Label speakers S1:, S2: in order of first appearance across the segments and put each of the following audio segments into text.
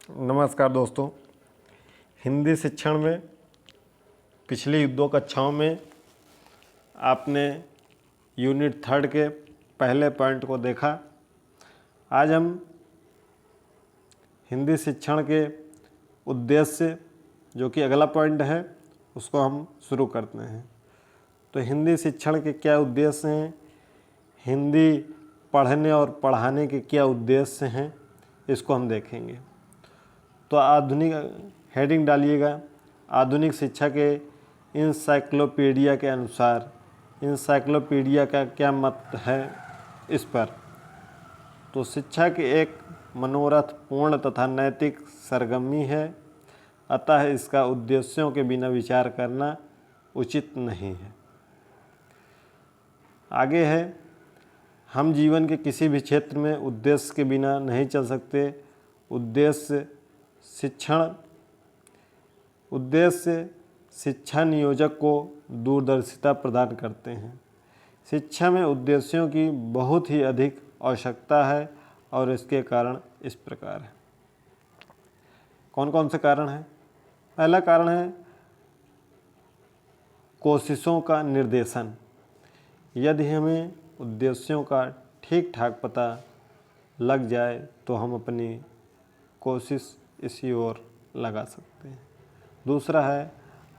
S1: नमस्कार दोस्तों। हिंदी शिक्षण में पिछली 2 कक्षाओं में आपने यूनिट 3 के पहले पॉइंट को देखा। आज हम हिंदी शिक्षण के उद्देश्य जो कि अगला पॉइंट है उसको हम शुरू करते हैं। तो हिंदी शिक्षण के क्या उद्देश्य हैं, हिंदी पढ़ने और पढ़ाने के क्या उद्देश्य हैं, इसको हम देखेंगे। तो आधुनिक हेडिंग डालिएगा, आधुनिक शिक्षा के इंसाइक्लोपीडिया के अनुसार इंसाइक्लोपीडिया का क्या मत है इस पर। तो शिक्षा की एक मनोरथ पूर्ण तथा नैतिक सरगर्मी है, अतः इसका उद्देश्यों के बिना विचार करना उचित नहीं है। आगे है, हम जीवन के किसी भी क्षेत्र में उद्देश्य के बिना नहीं चल सकते। उद्देश्य शिक्षा नियोजक को दूरदर्शिता प्रदान करते हैं। शिक्षा में उद्देश्यों की बहुत ही अधिक आवश्यकता है और इसके कारण इस प्रकार है। कौन कौन से कारण हैं? पहला कारण है कोशिशों का निर्देशन। यदि हमें उद्देश्यों का ठीक ठाक पता लग जाए तो हम अपनी कोशिश इसी ओर लगा सकते हैं। दूसरा है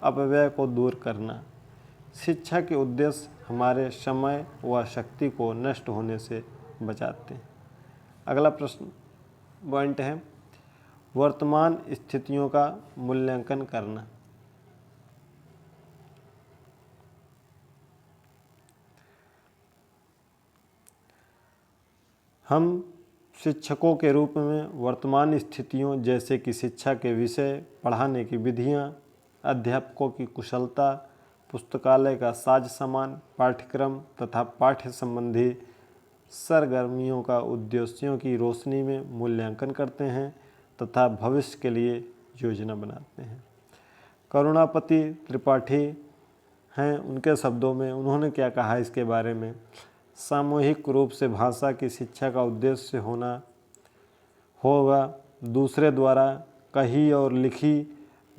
S1: अपव्यय को दूर करना। शिक्षा के उद्देश्य हमारे समय व शक्ति को नष्ट होने से बचाते हैं। अगला प्रश्न पॉइंट है वर्तमान स्थितियों का मूल्यांकन करना। हम शिक्षकों के रूप में वर्तमान स्थितियों जैसे कि शिक्षा के विषय, पढ़ाने की विधियाँ, अध्यापकों की कुशलता, पुस्तकालय का साज सामान, पाठ्यक्रम तथा पाठ्य संबंधी सरगर्मियों का उद्देश्यों की रोशनी में मूल्यांकन करते हैं तथा भविष्य के लिए योजना बनाते हैं। करुणापति त्रिपाठी हैं, उनके शब्दों में उन्होंने क्या कहा इसके बारे में। सामूहिक रूप से भाषा की शिक्षा का उद्देश्य होगा दूसरे द्वारा कही और लिखी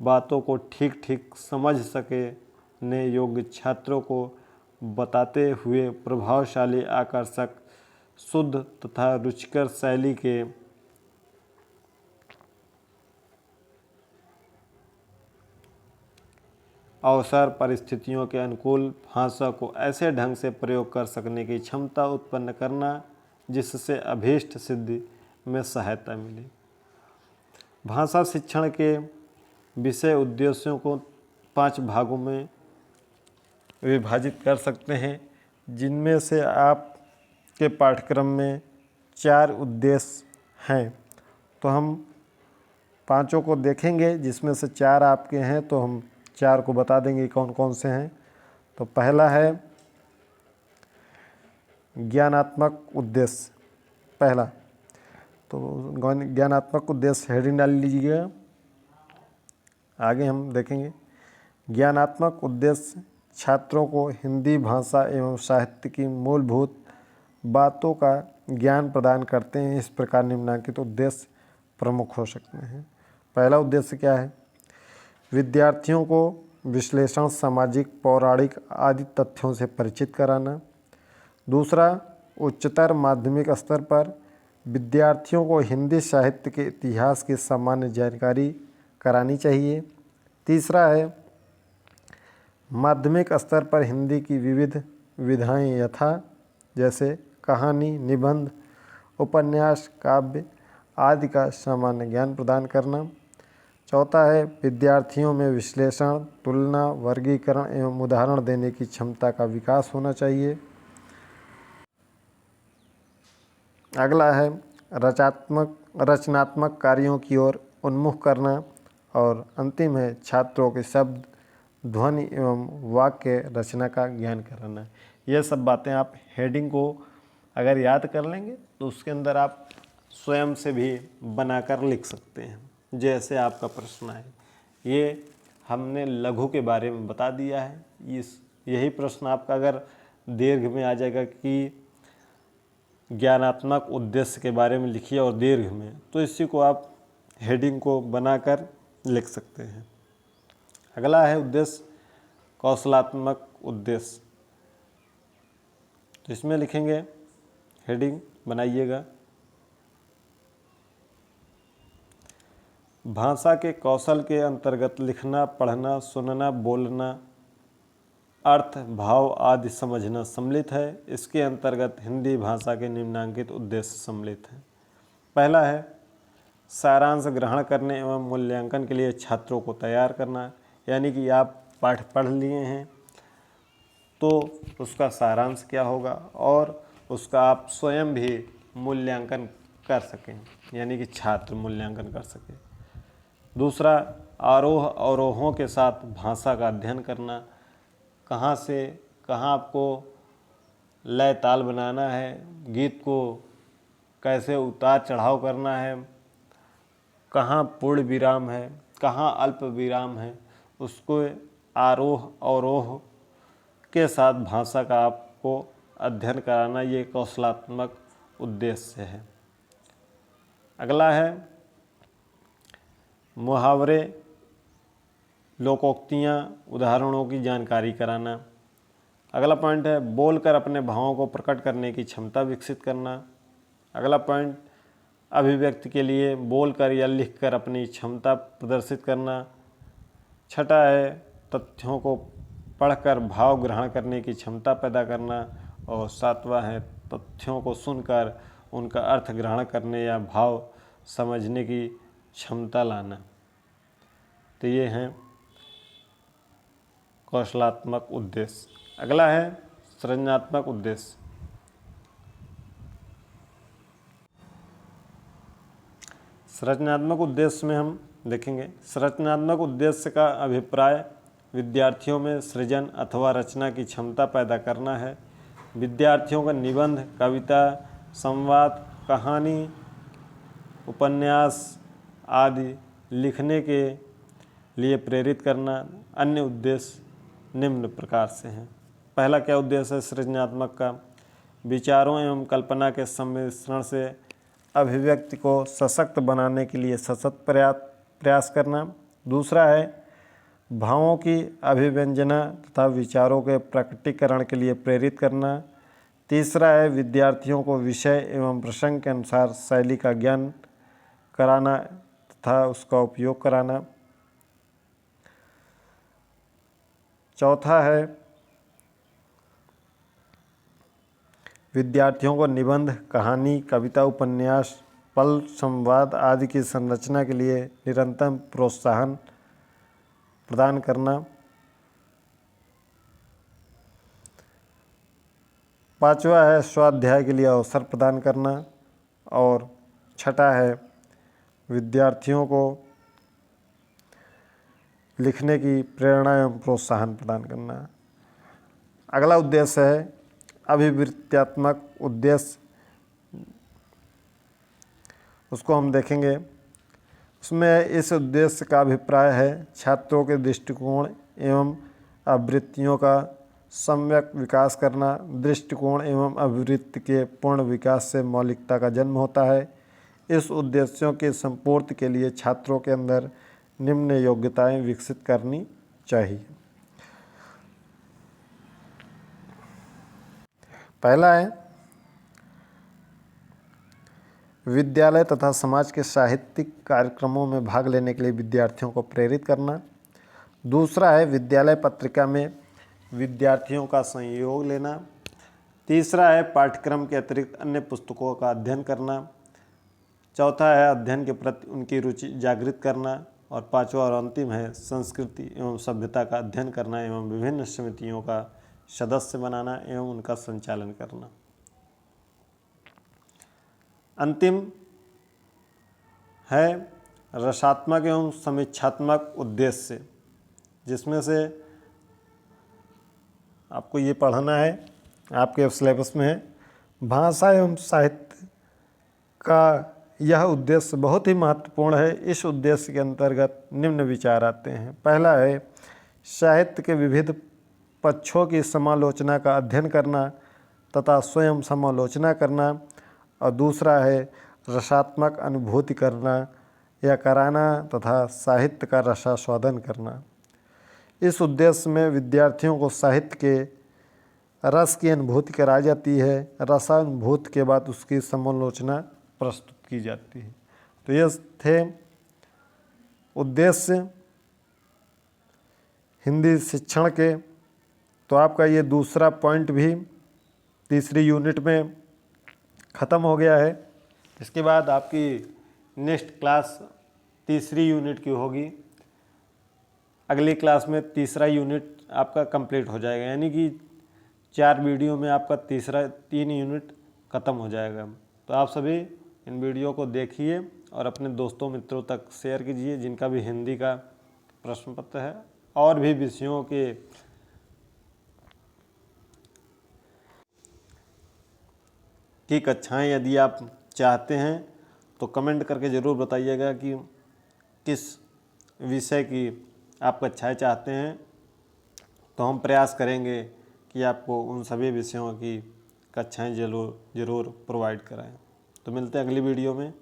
S1: बातों को ठीक ठीक समझ सकने योग्य छात्रों को बताते हुए प्रभावशाली, आकर्षक, शुद्ध तथा रुचिकर शैली के अवसर परिस्थितियों के अनुकूल भाषा को ऐसे ढंग से प्रयोग कर सकने की क्षमता उत्पन्न करना जिससे अभीष्ट सिद्धि में सहायता मिले। भाषा शिक्षण के विषय उद्देश्यों को 5 भागों में विभाजित कर सकते हैं, जिनमें से आपके पाठ्यक्रम में 4 उद्देश्य हैं। तो हम 5 को देखेंगे, जिसमें से 4 आपके हैं तो हम 4 को बता देंगे कौन कौन से हैं। तो पहला है ज्ञानात्मक उद्देश्य। पहला तो ज्ञानात्मक उद्देश्य हेडिंग डाल लीजिएगा, आगे हम देखेंगे। ज्ञानात्मक उद्देश्य छात्रों को हिंदी भाषा एवं साहित्य की मूलभूत बातों का ज्ञान प्रदान करते हैं। इस प्रकार निम्नलिखित उद्देश्य प्रमुख हो सकते हैं। पहला उद्देश्य क्या है? विद्यार्थियों को विश्लेषण, सामाजिक, पौराणिक आदि तथ्यों से परिचित कराना। दूसरा, उच्चतर माध्यमिक स्तर पर विद्यार्थियों को हिंदी साहित्य के इतिहास की सामान्य जानकारी करानी चाहिए। तीसरा है माध्यमिक स्तर पर हिंदी की विविध विधाएं यथा जैसे कहानी, निबंध, उपन्यास, काव्य आदि का सामान्य ज्ञान प्रदान करना। चौथा है विद्यार्थियों में विश्लेषण, तुलना, वर्गीकरण एवं उदाहरण देने की क्षमता का विकास होना चाहिए। अगला है रचनात्मक कार्यों की ओर उन्मुख करना। और अंतिम है छात्रों के शब्द, ध्वनि एवं वाक्य रचना का ज्ञान कराना। ये सब बातें आप हेडिंग को अगर याद कर लेंगे तो उसके अंदर आप स्वयं से भी बनाकर लिख सकते हैं। जैसे आपका प्रश्न है, ये हमने लघु के बारे में बता दिया है। यही प्रश्न आपका अगर दीर्घ में आ जाएगा कि ज्ञानात्मक उद्देश्य के बारे में लिखिए और दीर्घ में, तो इसी को आप हेडिंग को बनाकर लिख सकते हैं। अगला है उद्देश्य, कौशलात्मक उद्देश्य। तो इसमें लिखेंगे, हेडिंग बनाइएगा, भाषा के कौशल के अंतर्गत लिखना, पढ़ना, सुनना, बोलना, अर्थ, भाव आदि समझना सम्मिलित है। इसके अंतर्गत हिंदी भाषा के निम्नलिखित उद्देश्य सम्मिलित हैं। पहला है सारांश ग्रहण करने एवं मूल्यांकन के लिए छात्रों को तैयार करना, यानी कि आप पाठ पढ़ लिए हैं तो उसका सारांश क्या होगा और उसका आप स्वयं भी मूल्यांकन कर सकें, यानी कि छात्र मूल्यांकन कर सकें। दूसरा, आरोह अवरोहों के साथ भाषा का अध्ययन करना, कहाँ से कहाँ आपको लय ताल बनाना है, गीत को कैसे उतार चढ़ाव करना है, कहाँ पूर्ण विराम है, कहाँ अल्प विराम है, उसको आरोह अवरोह के साथ भाषा का आपको अध्ययन कराना, ये कौशलात्मक उद्देश्य है। अगला है मुहावरे, लोकोक्तियाँ, उदाहरणों की जानकारी कराना। अगला पॉइंट है बोलकर अपने भावों को प्रकट करने की क्षमता विकसित करना। अगला पॉइंट, अभिव्यक्ति के लिए बोलकर या लिखकर अपनी क्षमता प्रदर्शित करना। छठा है तथ्यों को पढ़कर भाव ग्रहण करने की क्षमता पैदा करना। और सातवां है तथ्यों को सुनकर उनका अर्थ ग्रहण करने या भाव समझने की क्षमता लाना। तो ये हैं कौशलात्मक उद्देश्य। अगला है सृजनात्मक उद्देश्य। सृजनात्मक उद्देश्य में हम देखेंगे, सृजनात्मक उद्देश्य का अभिप्राय विद्यार्थियों में सृजन अथवा रचना की क्षमता पैदा करना है। विद्यार्थियों का निबंध, कविता, संवाद, कहानी, उपन्यास आदि लिखने के लिए प्रेरित करना। अन्य उद्देश्य निम्न प्रकार से हैं। पहला क्या उद्देश्य है सृजनात्मक का, विचारों एवं कल्पना के सम्मिश्रण से अभिव्यक्ति को सशक्त बनाने के लिए सतत प्रयास करना। दूसरा है भावों की अभिव्यंजना तथा विचारों के प्रकटीकरण के लिए प्रेरित करना। तीसरा है विद्यार्थियों को विषय एवं प्रसंग के अनुसार शैली का ज्ञान कराना तथा उसका उपयोग कराना। चौथा है विद्यार्थियों को निबंध, कहानी, कविता, उपन्यास, पल, संवाद आदि की संरचना के लिए निरंतर प्रोत्साहन प्रदान करना। पांचवा है स्वाध्याय के लिए अवसर प्रदान करना। और छठा है विद्यार्थियों को लिखने की प्रेरणा एवं प्रोत्साहन प्रदान करना। अगला उद्देश्य है अभिवृत्त्यात्मक उद्देश्य, उसको हम देखेंगे। उसमें इस उद्देश्य का अभिप्राय है छात्रों के दृष्टिकोण एवं आवृत्तियों का सम्यक विकास करना। दृष्टिकोण एवं अभिवृत्ति के पूर्ण विकास से मौलिकता का जन्म होता है। इस उद्देश्यों के संपूर्ति के लिए छात्रों के अंदर निम्न योग्यताएं विकसित करनी चाहिए। पहला है विद्यालय तथा समाज के साहित्यिक कार्यक्रमों में भाग लेने के लिए विद्यार्थियों को प्रेरित करना। दूसरा है विद्यालय पत्रिका में विद्यार्थियों का सहयोग लेना। तीसरा है पाठ्यक्रम के अतिरिक्त अन्य पुस्तकों का अध्ययन करना। चौथा है अध्ययन के प्रति उनकी रुचि जागृत करना। और पांचवा और अंतिम है संस्कृति एवं सभ्यता का अध्ययन करना एवं विभिन्न समितियों का सदस्य बनाना एवं उनका संचालन करना। अंतिम है रसात्मक एवं समीक्षात्मक उद्देश्य, जिसमें से आपको ये पढ़ना है, आपके सिलेबस में है। भाषा एवं साहित्य का यह उद्देश्य बहुत ही महत्वपूर्ण है। इस उद्देश्य के अंतर्गत निम्न विचार आते हैं। पहला है साहित्य के विविध पक्षों की समालोचना का अध्ययन करना तथा स्वयं समालोचना करना। और दूसरा है रसात्मक अनुभूति करना या कराना तथा साहित्य का रसास्वादन करना। इस उद्देश्य में विद्यार्थियों को साहित्य के रस की अनुभूति कराई जाती है। रसानुभूति के बाद उसकी समालोचना प्रस्तुत की जाती है। तो ये थे उद्देश्य हिंदी शिक्षण के। तो आपका ये दूसरा पॉइंट भी तीसरी यूनिट में ख़त्म हो गया है। इसके बाद आपकी नेक्स्ट क्लास तीसरी यूनिट की होगी। अगली क्लास में तीसरा यूनिट आपका कंप्लीट हो जाएगा, यानी कि 4 वीडियो में आपका 3 यूनिट ख़त्म हो जाएगा। तो आप सभी इन वीडियो को देखिए और अपने दोस्तों मित्रों तक शेयर कीजिए जिनका भी हिंदी का प्रश्न पत्र है। और भी विषयों की कक्षाएं यदि आप चाहते हैं तो कमेंट करके ज़रूर बताइएगा कि किस विषय की आप कक्षाएं चाहते हैं, तो हम प्रयास करेंगे कि आपको उन सभी विषयों की कक्षाएं ज़रूर प्रोवाइड कराएं। तो मिलते हैं अगली वीडियो में।